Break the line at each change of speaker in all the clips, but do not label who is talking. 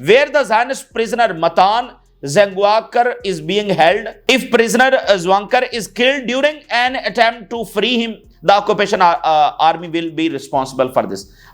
where the Zionist prisoner Matan Zwanker is being held. If prisoner Zwanker is killed during an attempt to free him, the occupation army will be responsible for this.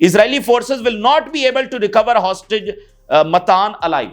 Israeli forces will not be able to recover hostage Matan alive.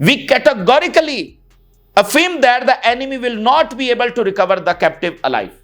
We categorically affirm that the enemy will not be able to recover the captive alive.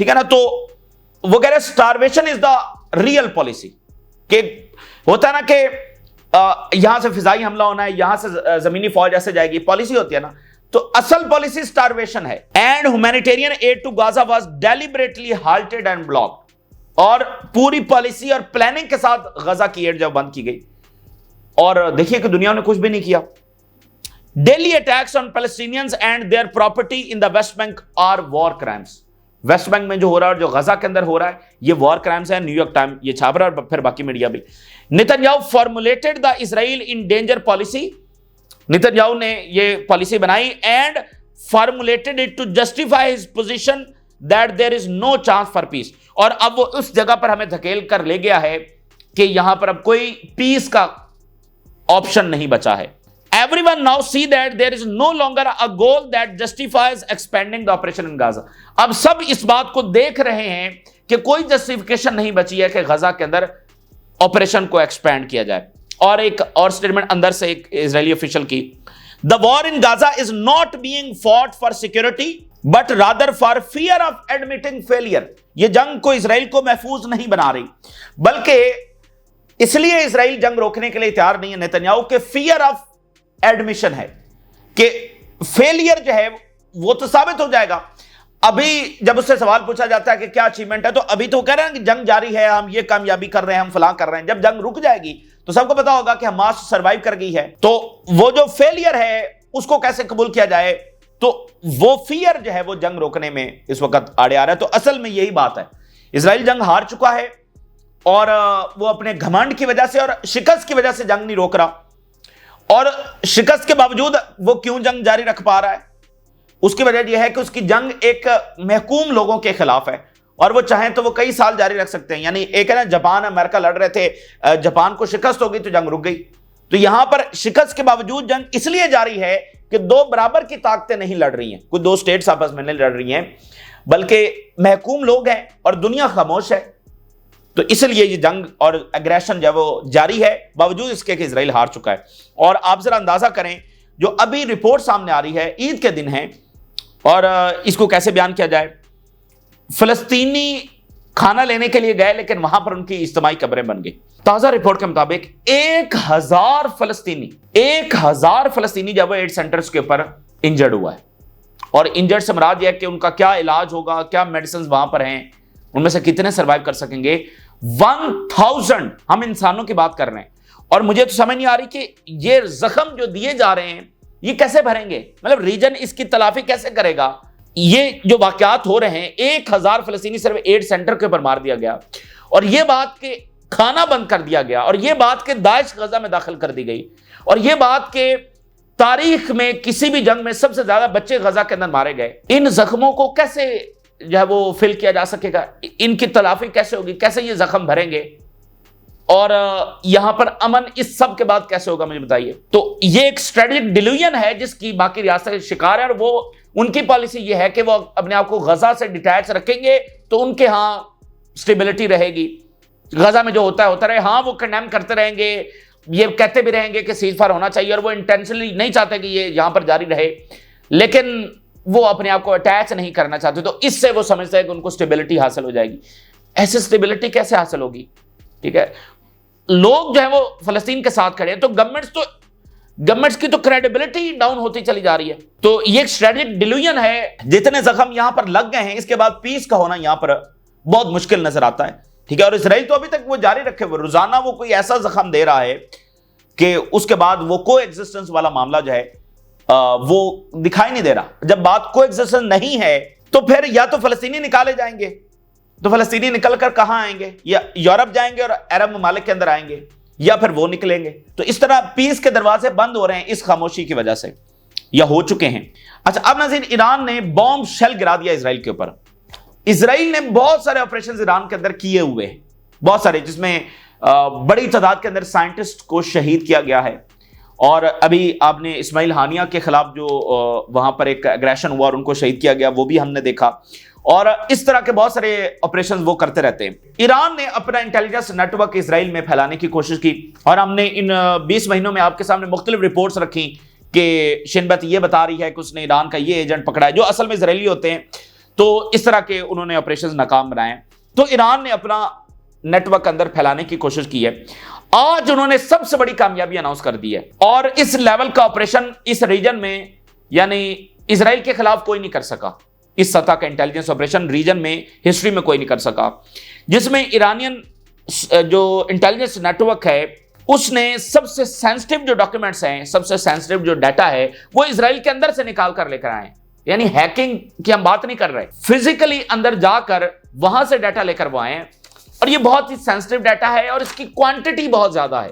ٹھیک ہے نا. تو وہ کہہ رہے سٹارویشن از the real policy, کہ ہوتا ہے نا کہ یہاں سے فضائی حملہ ہونا ہے, یہاں سے زمینی فوج ایسے جائے گی, پالیسی ہوتی ہے نا. تو اصل پالیسی سٹارویشن ہے. And humanitarian aid to Gaza was deliberately halted and blocked, اور پوری پالیسی اور پلاننگ کے ساتھ غزہ کی ایڈ جب بند کی گئی. اور دیکھیے کہ دنیا نے کچھ بھی نہیں کیا. Daily attacks on Palestinians and their property in the West Bank are war crimes. West Bank میں جو ہو رہا ہے اور جو غزہ کے اندر ہو رہا ہے یہ وار کرائمز ہیں. نیو یارک ٹائم یہ چھاپ رہا ہے اور پھر باقی میڈیا بھی. Netanyahu formulated the Israel in danger policy. Netanyahu نے یہ پالیسی بنائی and formulated it to justify his position that there is no chance for peace. اور اب وہ اس جگہ پر ہمیں دھکیل کر لے گیا ہے کہ یہاں پر اب کوئی پیس کا آپشن نہیں بچا ہے. Everyone now see that there is no longer a goal that justifies expanding the operation in Gaza. اب سب اس بات کو دیکھ رہے ہیں کہ کوئی جسٹیفیکیشن نہیں بچی ہے کہ غزہ کے اندر آپریشن کو ایکسپینڈ کیا جائے. اور ایک اور سٹیٹمنٹ اندر سے ایک اسرائیلی افیشل کی, The war in Gaza is not being fought for security but rather for fear of admitting failure. یہ جنگ کو اسرائیل کو محفوظ نہیں بنا رہی, بلکہ اس لیے اسرائیل جنگ روکنے کے لیے تیار نہیں ہے نتنیاہو کہ فیئر آف ایڈمیشن ہے کہ فیلئر جو ہے وہ تو ثابت ہو جائے گا. ابھی جب اس سے سوال پوچھا جاتا ہے کہ کیا اچیومنٹ ہے, تو ابھی تو کہہ رہے ہیں کہ جنگ جاری ہے, ہم یہ کامیابی کر رہے ہیں, ہم فلاں کر رہے ہیں. جب جنگ رک جائے گی تو سب کو پتا ہوگا کہ حماس سروائیو کر گئی ہے, تو وہ جو فیلئر ہے اس کو کیسے قبول کیا جائے. تو وہ فیئر جو ہے وہ جنگ روکنے میں اس وقت آڑے آ رہا ہے. تو اصل میں یہی بات ہے, اسرائیل جنگ ہار چکا ہے اور وہ اپنے گھمنڈ کی وجہ سے اور شکست کی وجہ سے جنگ نہیں روک رہا. اور شکست کے باوجود وہ کیوں جنگ جاری رکھ پا رہا ہے, اس کی وجہ یہ ہے کہ اس کی جنگ ایک محکوم لوگوں کے خلاف ہے, اور وہ چاہیں تو وہ کئی سال جاری رکھ سکتے ہیں. یعنی ایک ہے نا, جاپان امریکہ لڑ رہے تھے, جاپان کو شکست ہو گئی تو جنگ رک گئی. تو یہاں پر شکست کے باوجود جنگ اس لیے جاری ہے کہ دو برابر کی طاقتیں نہیں لڑ رہی ہیں, کوئی دو سٹیٹس آپس میں نہیں لڑ رہی ہیں, بلکہ محکوم لوگ ہیں اور دنیا خاموش ہے. تو اس لیے یہ جنگ اور اگریشن جو وہ جاری ہے باوجود اس کے کہ اسرائیل ہار چکا ہے. اور آپ ذرا اندازہ کریں, جو ابھی رپورٹ سامنے آ رہی ہے, عید کے دن ہیں, اور اس کو کیسے بیان کیا جائے, فلسطینی کھانا لینے کے لیے گئے لیکن وہاں پر ان کی اجتماعی قبریں بن گئی. تازہ رپورٹ کے مطابق 1000 فلسطینی جب ایڈ سینٹرز کے اوپر انجرڈ ہوا ہے. اور انجرڈ سے مراد یہ ہے کہ ان کا کیا علاج ہوگا, کیا میڈیسنز وہاں پر ہیں, ان میں سے کتنے سروائیو کر سکیں گے. 1000 ہم انسانوں کی بات کر رہے ہیں. اور مجھے تو سمجھ نہیں آ رہی کہ یہ زخم جو دیے جا رہے ہیں یہ کیسے بھریں گے, مطلب ریجن اس کی تلافی کیسے کرے گا. یہ جو واقعات ہو رہے ہیں, 1000 فلسطینی صرف ایڈ سینٹر کے اوپر مار دیا گیا, اور یہ بات کہ کھانا بند کر دیا گیا, اور یہ بات کہ داعش غزہ میں داخل کر دی گئی, اور یہ بات کہ تاریخ میں کسی بھی جنگ میں سب سے زیادہ بچے غزہ کے اندر مارے گئے. ان زخموں کو کیسے جو ہے وہ فل کیا جا سکے گا, ان کی تلافی کیسے ہوگی, کیسے یہ زخم بھریں گے, اور یہاں پر امن اس سب کے بعد کیسے ہوگا, مجھے بتائیے. تو یہ ایک اسٹریٹجک ڈیلیوژن ہے جس کی باقی ریاستیں شکار ہے, اور وہ ان کی پالیسی یہ ہے کہ وہ اپنے آپ کو غزہ سے ڈیٹیچ رکھیں گے تو ان کے ہاں سٹیبلٹی رہے گی. غزہ میں جو ہوتا رہے, ہاں وہ کنڈیم کرتے رہیں گے, یہ کہتے بھی رہیں گے کہ سیز فائر ہونا چاہیے, اور وہ انٹینشنلی نہیں چاہتے کہ یہ یہاں پر جاری رہے, لیکن وہ اپنے آپ کو اٹیچ نہیں کرنا چاہتے. تو اس سے وہ سمجھتے ہیں کہ ان کو سٹیبلٹی حاصل ہو جائے گی. ایسے سٹیبلٹی کیسے حاصل ہوگی, ٹھیک ہے. لوگ جو ہے وہ فلسطین کے ساتھ کھڑے ہیں, تو گورنمنٹس کی تو کریڈیبلٹی ڈاؤن ہوتی چلی جا رہی ہے. تو یہ ایک اسٹریٹجک ڈیلیوژن ہے. جتنے زخم یہاں پر لگ گئے ہیں, اس کے بعد پیس کا ہونا یہاں پر بہت مشکل نظر آتا ہے, ٹھیک ہے. اور اسرائیل تو ابھی تک وہ جاری رکھے ہوئے, روزانہ وہ کوئی ایسا زخم دے رہا ہے کہ اس کے بعد وہ کو ایگزسٹنس والا معاملہ جو ہے وہ دکھائی نہیں دے رہا. جب بات کو ایگزسٹنس نہیں ہے تو پھر یا تو فلسطینی نکالے جائیں گے, تو فلسطینی نکل کر کہاں آئیں گے, یا یورپ جائیں گے اور عرب ممالک کے اندر آئیں گے, یا پھر وہ نکلیں گے. تو اس طرح پیس کے دروازے بند ہو رہے ہیں اس خاموشی کی وجہ سے, یا ہو چکے ہیں. اچھا, اب ناظرین, ایران نے بوم شیل گرا دیا اسرائیل کے اوپر. اسرائیل نے بہت سارے آپریشنز ایران کے اندر کیے ہوئے ہیں, بہت سارے, جس میں بڑی تعداد کے اندر سائنٹسٹ کو شہید کیا گیا ہے. اور ابھی آپ نے اسماعیل ہانیہ کے خلاف جو وہاں پر ایک اگریشن ہوا اور ان کو شہید کیا گیا, وہ بھی ہم نے دیکھا. اور اس طرح کے بہت سارے آپریشنز وہ کرتے رہتے ہیں. ایران نے اپنا انٹیلیجنس نیٹ ورک اسرائیل میں پھیلانے کی کوشش کی, اور ہم نے ان 20 مہینوں میں آپ کے سامنے مختلف رپورٹس رکھی کہ شن بیت یہ بتا رہی ہے کہ اس نے ایران کا یہ ایجنٹ پکڑا ہے, جو اصل میں اسرائیلی ہوتے ہیں. تو اس طرح کے انہوں نے آپریشن ناکام بنائے. تو ایران نے اپنا نیٹ ورک اندر پھیلانے کی کوشش کی ہے. آج انہوں نے سب سے بڑی کامیابی اناؤنس کر دی ہے, اور اس لیول کا آپریشن اس ریجن میں یعنی اسرائیل کے خلاف کوئی نہیں کر سکا. اس سطح کا انٹیلیجنس آپریشن ریجن میں ہسٹری میں کوئی نہیں کر سکا, جس میں ایرانین جو انٹیلیجنس نیٹ ورک ہے اس نے سب سے سینسٹیو جو ڈاکیومنٹس ہیں, سب سے سینسٹیو جو ڈیٹا ہے وہ اسرائیل کے اندر سے نکال کر لے کر آئے. یعنی ہیکنگ کی ہم بات نہیں کر رہے, فزیکلی اندر جا کر وہاں سے ڈیٹا لے کر وہ آئے ہیں, اور یہ بہت ہی سینسٹیو ڈیٹا ہے اور اس کی کوانٹٹی بہت زیادہ ہے.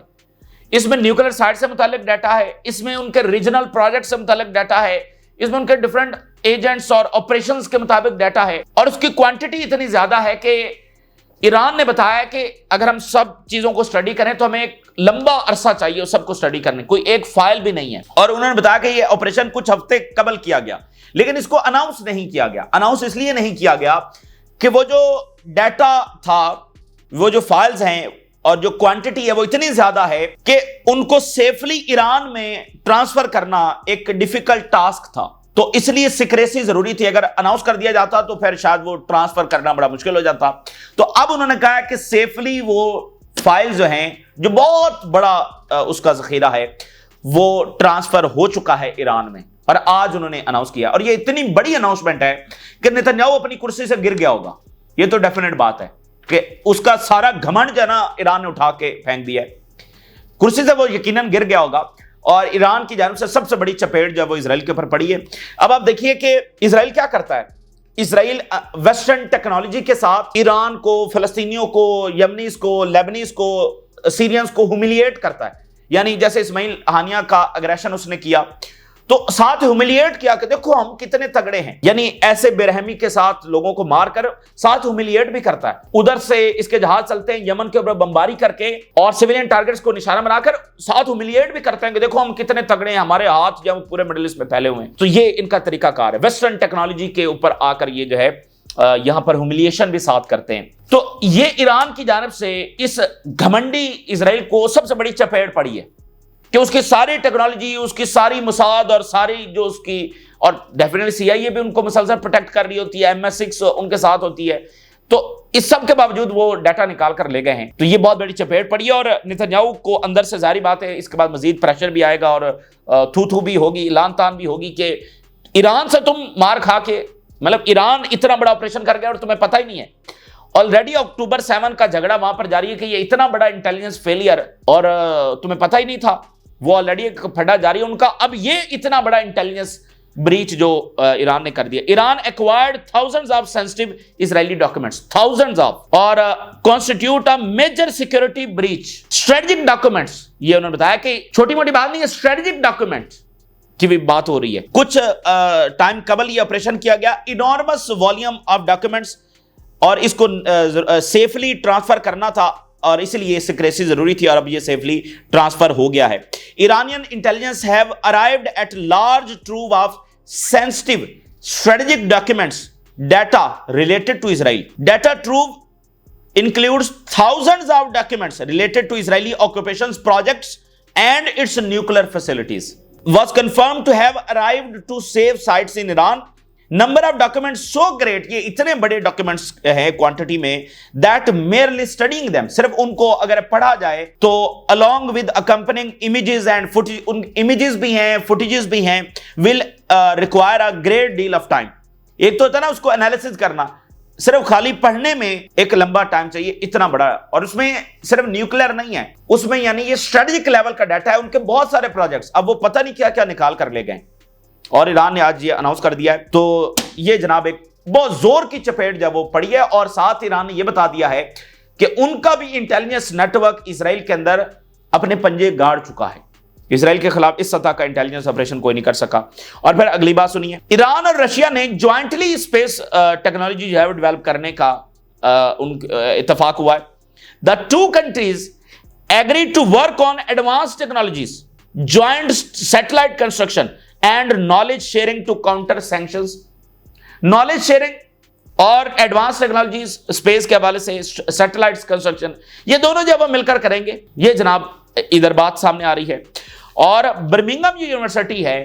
اس میں نیوکلیر سائٹ سے متعلق ڈیٹا ہے, اس میں ان کے ریجنل پروجیکٹ سے متعلق ڈیٹا ہے, اس میں ان کے ڈیفرنٹ ایجنٹس اور آپریشنز کے مطابق ڈیٹا ہے, اور اس کی کوانٹٹی اتنی زیادہ ہے کہ ایران نے بتایا کہ اگر ہم سب چیزوں کو سٹڈی کریں تو ہمیں ایک لمبا عرصہ چاہیے سب کو سٹڈی کرنے, کوئی ایک فائل بھی نہیں ہے. اور انہوں نے بتایا کہ یہ آپریشن کچھ ہفتے قبل کیا گیا, لیکن اس کو اناؤنس نہیں کیا گیا. اناؤنس اس لیے نہیں کیا گیا کہ وہ جو ڈیٹا تھا, وہ جو فائلز ہیں اور جو کوانٹٹی ہے وہ اتنی زیادہ ہے کہ ان کو سیفلی ایران میں ٹرانسفر کرنا ایک ڈیفیکلٹ ٹاسک تھا. تو اس لیے سیکریسی ضروری تھی. اگر اناؤنس کر دیا جاتا تو پھر شاید وہ ٹرانسفر کرنا بڑا مشکل ہو جاتا. تو اب انہوں نے کہا کہ سیفلی وہ فائل جو ہیں, جو بہت بڑا اس کا ذخیرہ ہے, وہ ٹرانسفر ہو چکا ہے ایران میں, اور آج انہوں نے اناؤنس کیا. اور یہ اتنی بڑی اناؤنسمنٹ ہے کہ نتنیاہو اپنی کرسی سے گر گیا ہوگا. یہ تو ڈیفینیٹ بات ہے کہ اس کا سارا گھمنڈ جو ہے نا ایران نے اٹھا کے پھینک دیا ہے. کرسی سے وہ یقیناً گر گیا ہوگا, اور ایران کی جانب سے سب سے بڑی چپیٹ جو ہے وہ اسرائیل کے اوپر پڑی ہے. اب آپ دیکھیے کہ اسرائیل کیا کرتا ہے. اسرائیل ویسٹرن ٹیکنالوجی کے ساتھ ایران کو, فلسطینیوں کو, یمنیز کو, لیبنیز کو, سیرینز کو ہیوملیٹ کرتا ہے. یعنی جیسے اسماعیل ہانیہ کا اگریشن اس نے کیا تو ساتھ ہیوملیٹ کیا کہ دیکھو ہم کتنے تگڑے ہیں. یعنی ایسے بے رحمی کے ساتھ لوگوں کو مار کر ساتھ ہیوملیٹ بھی کرتا ہے. ادھر سے اس کے جہاز چلتے ہیں یمن کے اوپر بمباری کر کے, اور سیویلین ٹارگٹس کو نشانہ بنا کر ساتھ ہیوملیٹ بھی کرتے ہیں کہ دیکھو ہم کتنے تگڑے ہیں, ہمارے ہاتھ جو پورے مڈل ایسٹ میں پھیلے ہوئے ہیں. تو یہ ان کا طریقہ کار ہے. ویسٹرن ٹیکنالوجی کے اوپر آ کر یہ جو ہے یہاں پر ہیوملیشن بھی ساتھ کرتے ہیں. تو یہ ایران کی جانب سے اس گھمنڈی اسرائیل کو سب سے بڑی چپیٹ پڑی ہے کہ اس کی ساری ٹیکنالوجی, اس کی ساری موساد اور ساری جو اس کی, اور ڈیفینیٹلی سی آئی اے بھی ان کو مسلسل پروٹیکٹ کر رہی ہوتی ہے, MI6 ان کے ساتھ ہوتی ہے. تو اس سب کے باوجود وہ ڈیٹا نکال کر لے گئے ہیں. تو یہ بہت بڑی چپیٹ پڑی ہے, اور نتنیاہو کو اندر سے ظاہری بات ہے اس کے بعد مزید پریشر بھی آئے گا, اور تھو بھی ہوگی, اعلان تان بھی ہوگی کہ ایران سے تم مار کھا کے, مطلب ایران اتنا بڑا آپریشن کر گیا اور تمہیں پتہ ہی نہیں ہے. آلریڈی اکتوبر 7 کا جھگڑا وہاں پر جاری ہے کہ یہ اتنا بڑا انٹیلیجنس فیلئر, اور تمہیں پتہ ہی نہیں تھا, وہ آلریڈی ایک پھڈا جاری ہے ان کا. اب یہ اتنا بڑا انٹیلیجنس بریچ جو ایران نے کر دیا. Iran acquired thousands of sensitive Israeli documents, thousands of, اور constitute a major security breach. Strategic documents, یہ انہوں نے بتایا کہ چھوٹی موٹی بات نہیں ہے, strategic documents کی بھی بات ہو رہی ہے. کچھ ٹائم قبل یہ آپریشن کیا گیا, enormous volume of documents, اور اس کو سیفلی ٹرانسفر کرنا تھا, اور اس لیے سیکریسی ضروری تھی, اور اب یہ سیفلی ٹرانسفر ہو گیا ہے. Iranian intelligence have arrived at large trove of sensitive strategic documents data related to Israel. Data trove includes thousands of documents related to Israeli occupations projects and its nuclear facilities. Was confirmed to have arrived to safe sites in Iran. Number of documents so great, یہ اتنے بڑے documents ہیں quantity میں, that merely studying them, صرف ان کو اگر پڑھا جائے تو along with accompanying images and footage, in images بھی ہیں, footages بھی ہیں, will require a great deal of time. ایک تو ہوتا ہے نا اس کو انالیسس کرنا, صرف خالی پڑھنے میں ایک لمبا ٹائم چاہیے, اتنا بڑا, اور اس میں صرف نیوکلیر نہیں ہے, اس میں یعنی یہ اسٹریٹجک لیول کا ڈیٹا ہے, ان کے بہت سارے پروجیکٹس, اب وہ پتہ نہیں کیا کیا نکال کر لے گئے, اور ایران نے آج یہ اناؤنس کر دیا ہے. تو یہ جناب ایک بہت زور کی چپیٹ جب وہ پڑی ہے, اور ساتھ ایران نے یہ بتا دیا ہے کہ ان کا بھی انٹیلیجنس نیٹ ورک اسرائیل کے اندر اپنے پنجے گاڑ چکا ہے. اسرائیل کے خلاف اس سطح کا انٹیلیجنس آپریشن کوئی نہیں کر سکا. اور پھر اگلی بات سنیے, ایران اور رشیا نے جوائنٹلی اسپیس ٹیکنالوجی جو ہے ڈیولپ کرنے کا اتفاق ہوا ہے. The two countries agreed to work on advanced technologies, joint satellite construction and knowledge sharing to counter sanctions. Knowledge sharing اور ایڈوانس ٹیکنالوجیز اسپیس کے حوالے سے سیٹلائٹس کنسٹرکشن, یہ دونوں جب ہم مل کر کریں گے, یہ جناب ادھر بات سامنے آ رہی ہے. اور برمنگھم یونیورسٹی ہے,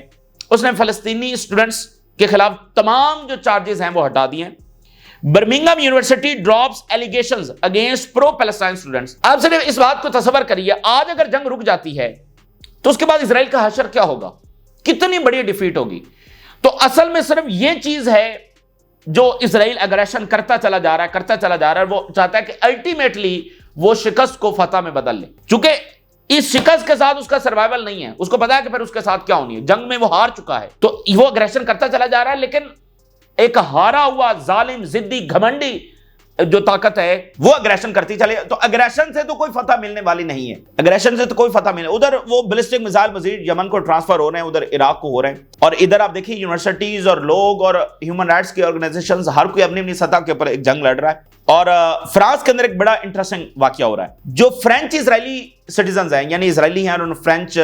اس نے فلسطینی اسٹوڈنٹس کے خلاف تمام جو چارجز ہیں وہ ہٹا دیے ہیں۔ Birmingham University drops allegations against pro Palestine students. آپ صرف اس بات کو تصور کریے، آج اگر جنگ رک جاتی ہے تو اس کے بعد اسرائیل کا حشر کیا ہوگا، کتنی بڑی ڈیفیٹ ہوگی۔ تو اصل میں صرف یہ چیز ہے جو اسرائیل اگریشن کرتا چلا جا رہا ہے، وہ چاہتا ہے کہ الٹیمیٹلی وہ شکست کو فتح میں بدل لے، چونکہ اس شکست کے ساتھ اس کا سروائیول نہیں ہے، اس کو پتا ہے کہ پھر اس کے ساتھ کیا ہونی ہے، جنگ میں وہ ہار چکا ہے، تو وہ اگریشن کرتا چلا جا رہا ہے، لیکن ایک ہارا ہوا ظالم ضدی گھمنڈی جو طاقت ہے وہ اگریشن کرتی چلے، تو اگریشن سے تو کوئی فتح ملنے والی نہیں ہے، اگریشن سے تو کوئی فتح ملنے، ادھر وہ بیلسٹک میزائل مزید یمن کو ٹرانسفر ہو رہے ہیں، ادھر عراق کو ہو رہے ہیں، اور ادھر آپ دیکھیں یونیورسٹیز اور لوگ اور ہیومن رائٹس کی آرگنائزیشنز ہر کوئی اپنی اپنی سطح کے اوپر ایک جنگ لڑ رہا ہے۔ اور فرانس کے اندر ایک بڑا انٹرسٹنگ واقعہ ہو رہا ہے، جو فرینچ اسرائیلی سٹیزنز ہیں، یعنی اسرائیلی ہیں، انہوں نے فرینچ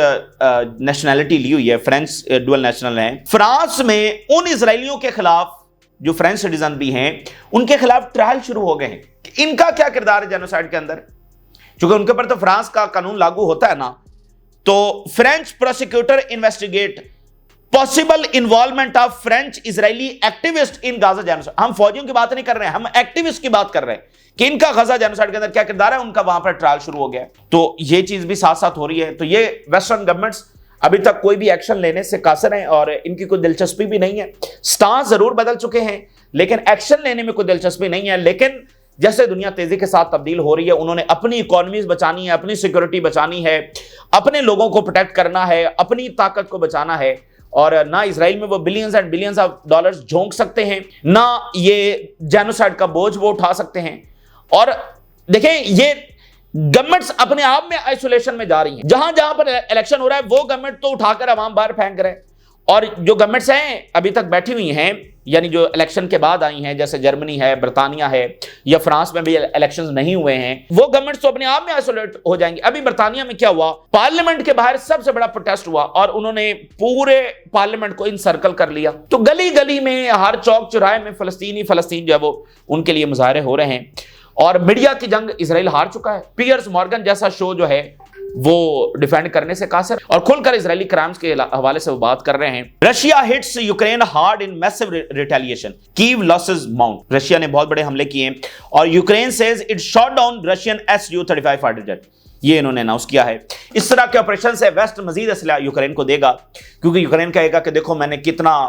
نیشنلٹی لی ہوئی ہے، فرینچ ڈوئل نیشنل ہیں، فرانس میں ان اسرائیلیوں کے خلاف جو فرینچ سٹیزن بھی ہیں ان کے خلاف ٹرائل شروع ہو گئے ہیں کہ ان کا کیا کردار ہے جینوسائیڈ کے اندر، چونکہ ان کے پر تو فرانس کا قانون لاگو ہوتا ہے نا، تو French prosecutor investigate possible involvement of French Israeli activist in Gaza genocide. ہم فوجیوں کی بات نہیں کر رہے ہیں، ہم ایکٹیوسٹ کی بات کر رہے ہیں کہ ان کا غزہ جینوسائیڈ کے اندر کیا کردار ہے، ان کا وہاں پر ٹرائل شروع ہو گیا ہے۔ تو یہ چیز بھی ساتھ ساتھ ہو رہی ہے، تو یہ ویسٹرن گورنمنٹس ابھی تک کوئی بھی ایکشن لینے سے قاصر ہیں اور ان کی کوئی دلچسپی بھی نہیں ہے، سٹانس ضرور بدل چکے ہیں لیکن ایکشن لینے میں کوئی دلچسپی نہیں ہے۔ لیکن جیسے دنیا تیزی کے ساتھ تبدیل ہو رہی ہے، انہوں نے اپنی اکانومیز بچانی ہے، اپنی سیکورٹی بچانی ہے، اپنے لوگوں کو پروٹیکٹ کرنا ہے، اپنی طاقت کو بچانا ہے، اور نہ اسرائیل میں وہ billions and billions of dollars جھونک سکتے ہیں، نہ یہ جینوسائیڈ کا بوجھ وہ اٹھا سکتے ہیں۔ اور دیکھیں یہ گورنمنٹس اپنے آپ میں آئسولیشن میں جا رہی ہیں، جہاں جہاں پر الیکشن ہو رہا ہے وہ گورنمنٹ تو اٹھا کر عوام باہر پھینک رہے ہیں، اور جو گورنمنٹس ہیں ابھی تک بیٹھی ہوئی ہیں، یعنی جو الیکشن کے بعد آئی ہیں، جیسے جرمنی ہے، برطانیہ ہے، یا فرانس میں بھی الیکشنز نہیں ہوئے ہیں، وہ گورنمنٹس تو اپنے آپ میں آئسولیٹ ہو جائیں گے۔ ابھی برطانیہ میں کیا ہوا، پارلیمنٹ کے باہر سب سے بڑا پروٹیسٹ ہوا اور انہوں نے پورے پارلیمنٹ کو انسرکل کر لیا، تو گلی گلی میں ہر چوک چوراہے میں فلسطین جو ہے وہ ان کے لیے مظاہرے ہو رہے ہیں، اور میڈیا کی جنگ اسرائیل ہار چکا ہے۔ پیئرس مورگن جیسا شو جو ہے وہ ڈیفینڈ کرنے سے قاصر اور کھل کر اسرائیلی کرائمز کے حوالے سے وہ بات کر رہے ہیں۔ Russia hits Ukraine hard in massive retaliation, Kyiv losses mount. Russia نے بہت بڑے حملے کیے ہیں اور Ukraine says it shot down Russian Su-35 fighter jet, یہ انہوں نے اناؤنس کیا ہے۔ اس طرح کے آپریشن سے ویسٹ مزید اسلحہ یوکرین کو دے گا، کیونکہ یوکرین کہے گا کہ دیکھو میں نے کتنا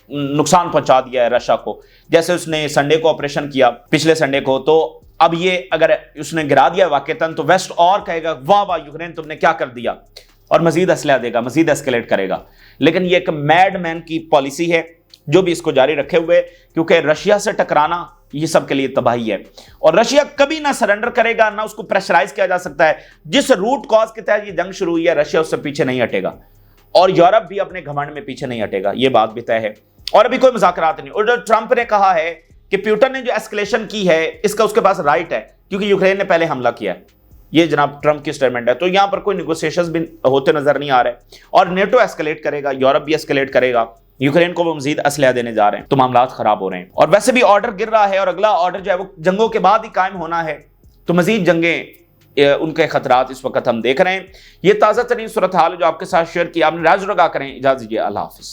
نقصان پہنچا دیا ہے رشیا کو، جیسے اس نے سنڈے کو آپریشن کیا، پچھلے سنڈے کو، تو اب یہ اگر اس نے گرا دیا واقعتاً تو ویسٹ اور کہے گا واہ واہ یوکرین تم نے کیا کر دیا، اور مزید اسلحہ دے گا، مزید ایسکیلیٹ کرے گا۔ لیکن یہ ایک میڈ مین کی پالیسی ہے جو بھی اس کو جاری رکھے ہوئے، کیونکہ رشیا سے ٹکرانا یہ سب کے لیے تباہی ہے، اور رشیا کبھی نہ سرنڈر کرے گا، نہ اس کو پریشرائز کیا جا سکتا ہے۔ جس روٹ کاز کے تحت یہ جنگ شروع ہوئی ہے رشیا اس سے پیچھے نہیں ہٹے گا، اور یورپ بھی اپنے گھمنڈ میں پیچھے نہیں ہٹے گا، یہ بات بھی طے ہے، اور ابھی کوئی مذاکرات نہیں۔ اور جو ٹرمپ نے کہا ہے کہ پیوٹن نے جو ایسکلیشن کی ہے اس کا اس کے پاس رائٹ ہے، کیونکہ یوکرین نے پہلے حملہ کیا ہے، یہ جناب ٹرمپ کی سٹیٹمنٹ ہے، تو یہاں پر کوئی نیگوسیشنز بھی ہوتے نظر نہیں آ رہے، اور نیٹو ایسکلیٹ کرے گا، یورپ بھی ایسکلیٹ کرے گا، یوکرین کو وہ مزید اسلحہ دینے جا رہے ہیں، تو معاملات خراب ہو رہے ہیں، اور ویسے بھی آرڈر گر رہا ہے، اور اگلا آرڈر جو ہے وہ جنگوں کے بعد ہی قائم ہونا ہے، تو مزید جنگیں ان کے خطرات اس وقت ہم دیکھ رہے ہیں۔ یہ تازہ ترین صورتحال جو آپ کے ساتھ شیئر کی، آپ نے رائے ضرور آگاہ کریں، اجازت دیجیے، اللہ حافظ۔